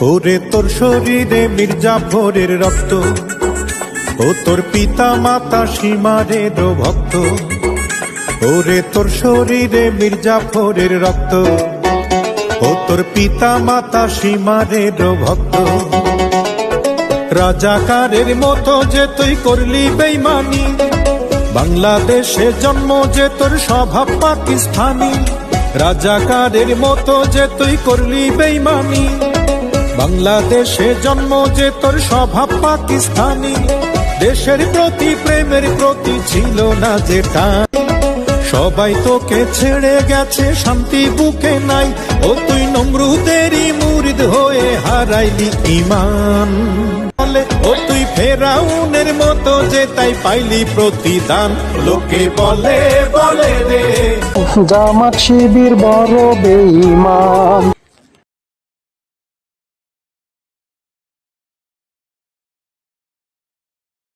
ওরে তোর শরীরে মির্জাফরের রক্ত, ও তোর পিতা মাতা সীমারের ভক্ত। ওরে তোর শরীরে মির্জাফরের রক্ত, ও তোর পিতা মাতা সীমারের ভক্ত। রাজাকারের মতো যে তুই করলি বেঈমানি, বাংলাদেশে জন্ম যে তোর স্বভাব পাকিস্তানি। রাজাকারের মতো যে তুই করলি বেঈমানি, বাংলাদেশে জন্ম যে তোর স্বভাব পাকিস্তানি। দেশের প্রতি প্রেমের প্রতি ছিল না যে টান, সবাই তোকে ছেড়ে গেছে শান্তি বুকে নাই। ও তুই নমরুদেরই মুরিদ হয়ে হারাইলি ঈমান। ও তুই ফেরাউনের মতো যে তাই পাইলি প্রতিদান। লোকে বলে বলে রে জামাত শিবির বড় বেঈমান।